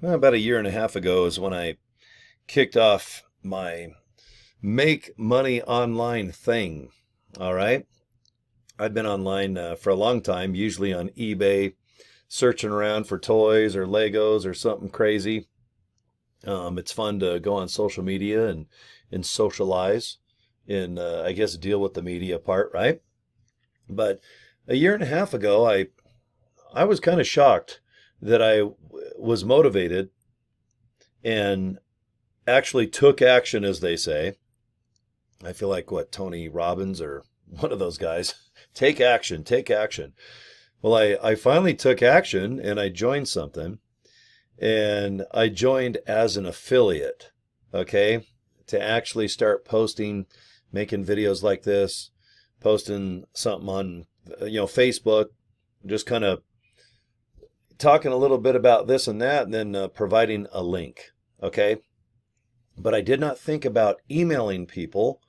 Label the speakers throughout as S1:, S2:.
S1: Well, about a year and a half ago is when I kicked off my make money online thing. All right. I've been online for a long time, usually on eBay, searching around for toys or Legos or something crazy. It's fun to go on social media and socialize and I guess deal with the media part, right? But a year and a half ago, I was kind of shocked that was motivated and actually took action, as they say. I feel like what Tony Robbins or one of those guys. Take action, take action. Well, I finally took action and I joined something and I joined as an affiliate, okay, to actually start posting, making videos like this, posting something on, Facebook, just kind of talking a little bit about this and that, and then providing a link, okay? But I did not think about emailing people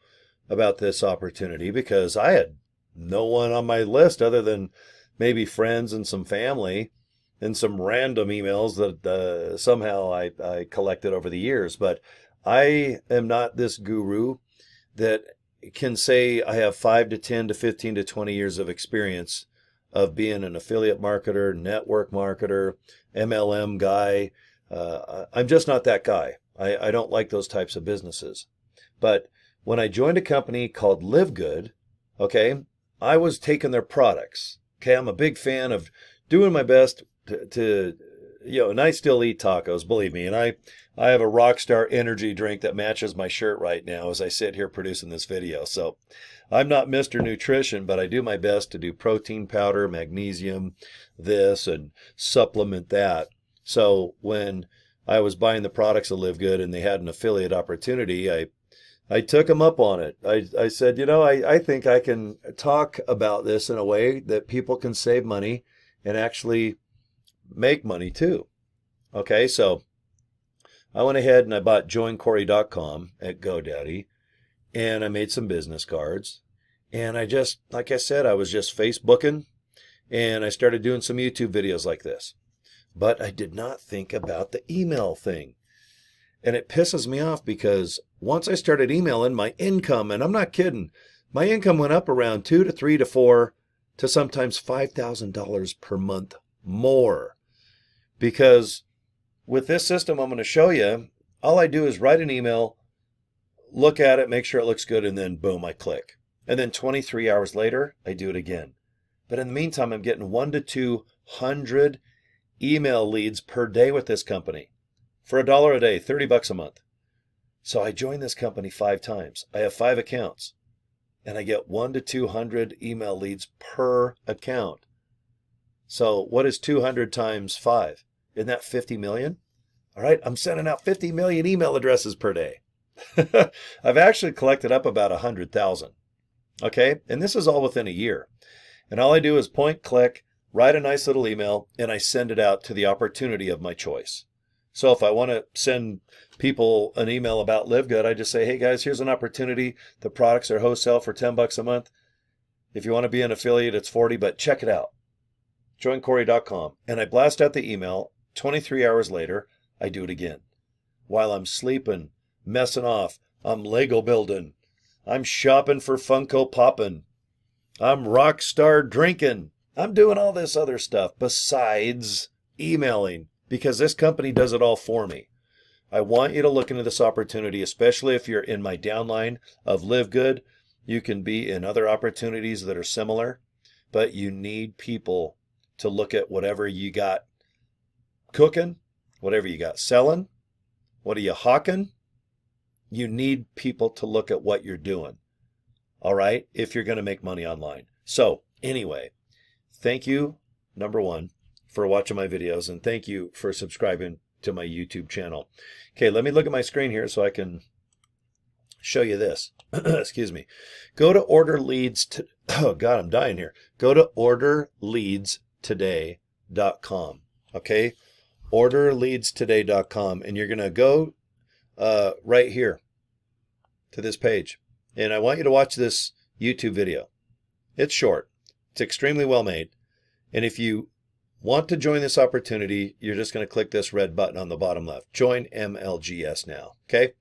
S1: about this opportunity because I had no one on my list other than maybe friends and some family and some random emails that somehow I collected over the years. But I am not this guru that can say I have 5 to 10 to 15 to 20 years of experience of being an affiliate marketer, network marketer, MLM guy. I'm just not that guy. I don't like those types of businesses. But when I joined a company called LIVEGOOD, okay, I was taking their products. Okay, I'm a big fan of doing my best and I still eat tacos, believe me. And I have a Rockstar energy drink that matches my shirt right now as I sit here producing this video. So I'm not Mr. Nutrition, but I do my best to do protein powder, magnesium, this, and supplement that. So when I was buying the products of LiveGood and they had an affiliate opportunity, I took them up on it. I said, I think I can talk about this in a way that people can save money and actually make money too. Okay, so I went ahead and I bought joincory.com at GoDaddy and I made some business cards. And like I said, I was just Facebooking and I started doing some YouTube videos like this. But I did not think about the email thing. And it pisses me off because once I started emailing, my income, and I'm not kidding, my income went up around 2 to 3 to 4 to sometimes $5,000 per month more. Because with this system I'm going to show you, all I do is write an email, look at it, make sure it looks good, and then boom, I click. And then 23 hours later, I do it again. But in the meantime, I'm getting 1 to 200 email leads per day with this company. For $1 a day, $30 a month. So I joined this company 5 times. I have 5 accounts. And I get 1 to 200 email leads per account. So what is 200 times 5? Isn't that 50 million? All right, I'm sending out 50 million email addresses per day. I've actually collected up about 100,000. Okay, and this is all within a year. And all I do is point, click, write a nice little email, and I send it out to the opportunity of my choice. So if I want to send people an email about LiveGood, I just say, hey guys, here's an opportunity. The products are wholesale for $10 a month. If you want to be an affiliate, it's 40, but check it out. Joincory.com. And I blast out the email. 23 hours later, I do it again. While I'm sleeping, messing off, I'm Lego building. I'm shopping for Funko popping. I'm Rockstar drinking. I'm doing all this other stuff besides emailing because this company does it all for me. I want you to look into this opportunity, especially if you're in my downline of LiveGood. You can be in other opportunities that are similar, but you need people to look at whatever you got cooking, whatever you got selling, what are you hawking? You need people to look at what you're doing, all right, if you're going to make money online. So anyway, thank you, number one, for watching my videos, and thank you for subscribing to my YouTube channel. Okay, let me look at my screen here so I can show you this. Excuse me. Go to order leads to, oh God, I'm dying here. Go to orderleadstoday.com. Okay, orderleadstoday.com, and you're going to go right here to this page. And I want you to watch this YouTube video. It's short. It's extremely well made. And if you want to join this opportunity, you're just going to click this red button on the bottom left. Join MLGS now. Okay.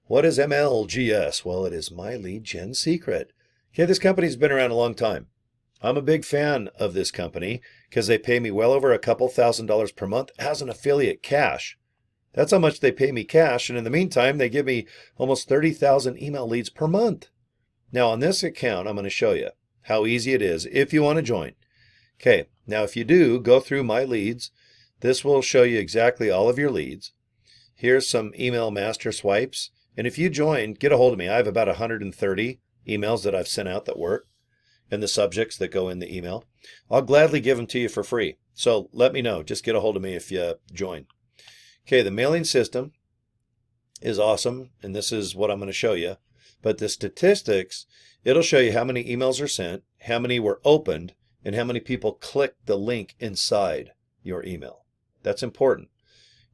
S1: What is MLGS? Well, it is my lead gen secret. Okay. This company's been around a long time. I'm a big fan of this company because they pay me well over a couple $1,000s per month as an affiliate cash. That's how much they pay me cash. And in the meantime, they give me almost 30,000 email leads per month. Now on this account, I'm going to show you how easy it is if you want to join. Okay, now if you do, go through my leads. This will show you exactly all of your leads. Here's some email master swipes. And if you join, get a hold of me. I have about 130 emails that I've sent out that work and the subjects that go in the email. I'll gladly give them to you for free. So let me know. Just get a hold of me if you join. Okay, the mailing system is awesome. And this is what I'm going to show you. But the statistics, it'll show you how many emails are sent, how many were opened, and how many people clicked the link inside your email. That's important.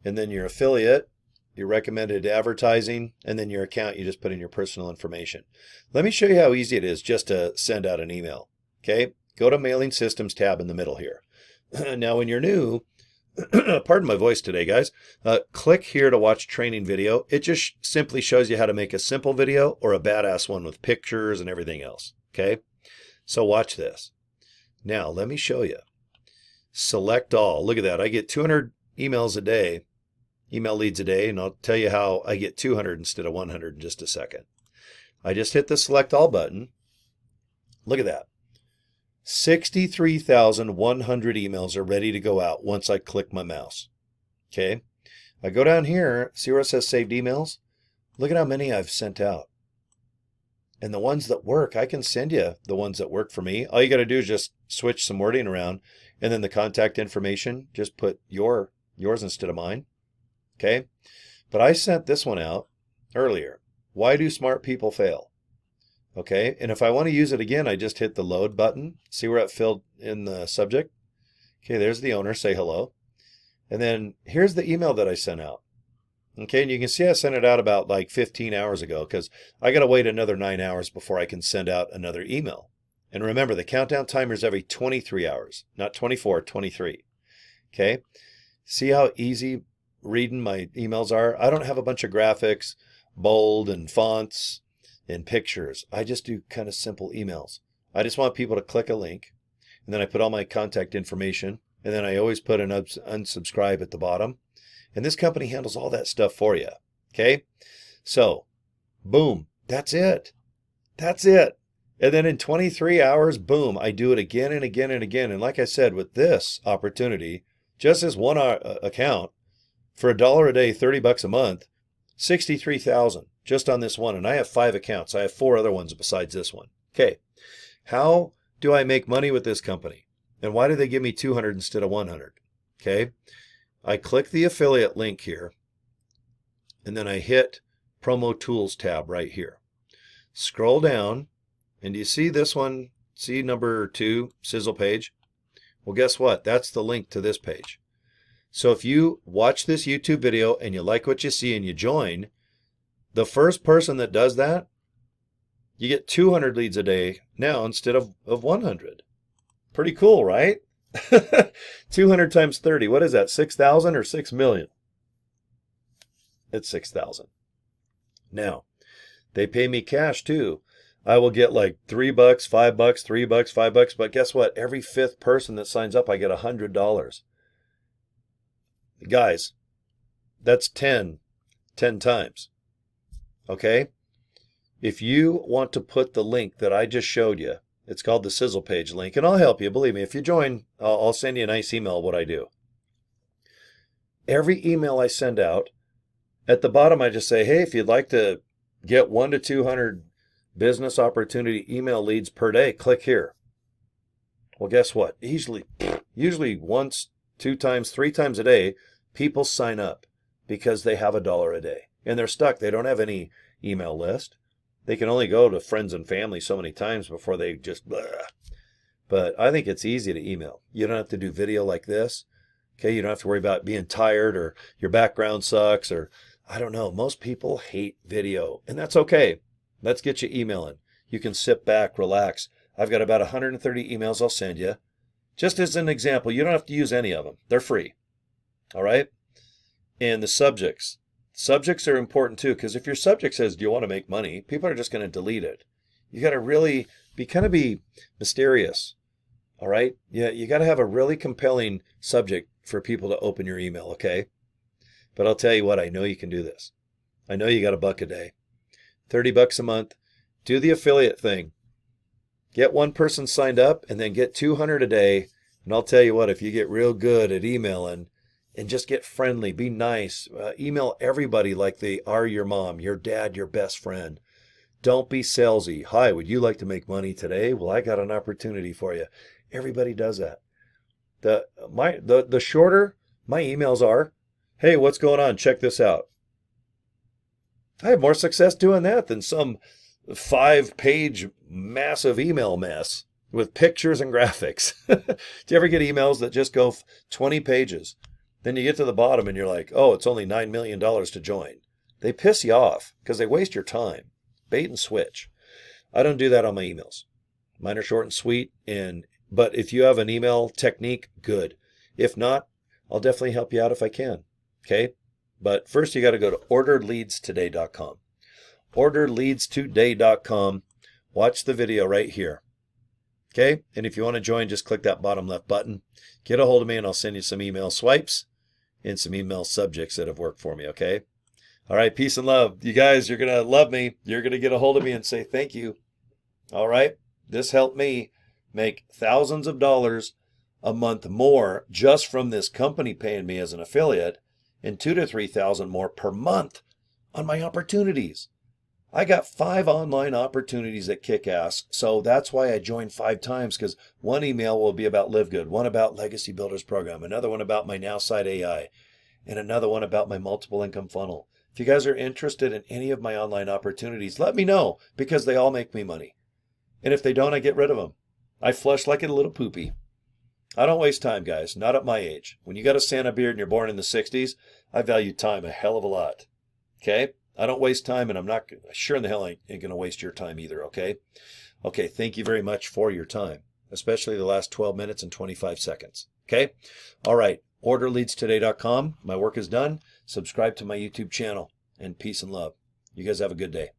S1: And then your affiliate, your recommended advertising, and then your account, you just put in your personal information. Let me show you how easy it is just to send out an email. Okay, go to Mailing Systems tab in the middle here. Now when you're new, pardon my voice today, guys, click here to watch training video. It just simply shows you how to make a simple video or a badass one with pictures and everything else. Okay, so watch this. Now, let me show you. Select all. Look at that. I get 200 emails a day, email leads a day, and I'll tell you how I get 200 instead of 100 in just a second. I just hit the select all button. Look at that. 63,100 emails are ready to go out once I click my mouse. Okay. I go down here, see where it says saved emails? Look at how many I've sent out. And the ones that work, I can send you the ones that work for me. All you got to do is just switch some wording around, and then the contact information, just put yours instead of mine. Okay? But I sent this one out earlier. Why do smart people fail? Okay? And if I want to use it again, I just hit the load button. See where it filled in the subject? Okay, there's the owner. Say hello. And then here's the email that I sent out. Okay, and you can see I sent it out about like 15 hours ago because I got to wait another 9 hours before I can send out another email. And remember, the countdown timer is every 23 hours, not 24, 23. Okay, see how easy reading my emails are? I don't have a bunch of graphics, bold and fonts and pictures. I just do kind of simple emails. I just want people to click a link, and then I put all my contact information, and then I always put an unsubscribe at the bottom. And this company handles all that stuff for you. Okay? So, boom. That's it. That's it. And then in 23 hours, boom, I do it again and again and again. And like I said, with this opportunity, just as one account, for $1 a day, $30 a month, 63,000 just on this one. And I have 5 accounts. I have 4 other ones besides this one. Okay. How do I make money with this company? And why do they give me 200 instead of 100? Okay. I click the affiliate link here, and then I hit Promo Tools tab right here. Scroll down, and do you see this one? See number 2, Sizzle page? Well, guess what? That's the link to this page. So if you watch this YouTube video and you like what you see and you join, the first person that does that, you get 200 leads a day now instead of 100. Pretty cool, right? 200 times 30. What is that? 6,000 or 6 million? It's 6,000. Now, they pay me cash too. I will get like $3, $5, $3, $5. But guess what? Every 5th person that signs up, I get $100. Guys, that's 10 times. Okay? If you want to put the link that I just showed you, it's called the Sizzle page link, and I'll help you. Believe me, if you join, I'll send you a nice email of what I do. Every email I send out, at the bottom I just say, hey, if you'd like to get 1 to 200 business opportunity email leads per day, click here. Well, guess what? Usually once, 2 times, 3 times a day, people sign up because they have $1 a day. And they're stuck. They don't have any email list. They can only go to friends and family so many times before they just blah. But I think it's easy to email. You don't have to do video like this. Okay, you don't have to worry about being tired or your background sucks or I don't know. Most people hate video, and that's okay. Let's get you emailing. You can sit back, relax. I've got about 130 emails I'll send you. Just as an example, you don't have to use any of them. They're free. All right? And the subjects. Subjects are important too, because if your subject says, do you want to make money? People are just going to delete it. You got to really be mysterious. All right? Yeah, you got to have a really compelling subject for people to open your email, okay? But I'll tell you what, I know you can do this. I know you got $1 a day. $30 a month. Do the affiliate thing. Get one person signed up and then get 200 a day. And I'll tell you what, if you get real good at emailing and just get friendly, be nice, email everybody like they are your mom, your dad, your best friend. Don't be salesy. Hi, would you like to make money today? Well, I got an opportunity for you. Everybody does that. The shorter my emails are, hey, what's going on? Check this out. I have more success doing that than some 5-page massive email mess with pictures and graphics. Do you ever get emails that just go 20 pages? Then you get to the bottom and you're like, oh, it's only $9 million to join. They piss you off because they waste your time. Bait and switch. I don't do that on my emails. Mine are short and sweet. But if you have an email technique, good. If not, I'll definitely help you out if I can. Okay? But first you got to go to orderleadstoday.com. Orderleadstoday.com. Watch the video right here. Okay? And if you want to join, just click that bottom left button. Get a hold of me and I'll send you some email swipes and some email subjects that have worked for me, okay? All right, peace and love. You guys, you're going to love me. You're going to get a hold of me and say thank you. All right? This helped me make thousands of dollars a month more just from this company paying me as an affiliate, and $2,000 to $3,000 more per month on my opportunities. I got 5 online opportunities that kick ass, so that's why I joined 5 times, because one email will be about LIVEGOOD, one about Legacy Builders Program, another one about my Nowsite AI, and another one about my multiple income funnel. If you guys are interested in any of my online opportunities, let me know, because they all make me money. And if they don't, I get rid of them. I flush like a little poopy. I don't waste time, guys, not at my age. When you got a Santa beard and you're born in the 60s, I value time a hell of a lot. Okay? I don't waste time, and I'm not sure in the hell I ain't going to waste your time either, okay? Okay, thank you very much for your time, especially the last 12 minutes and 25 seconds, okay? All right, orderleadstoday.com. My work is done. Subscribe to my YouTube channel, and peace and love. You guys have a good day.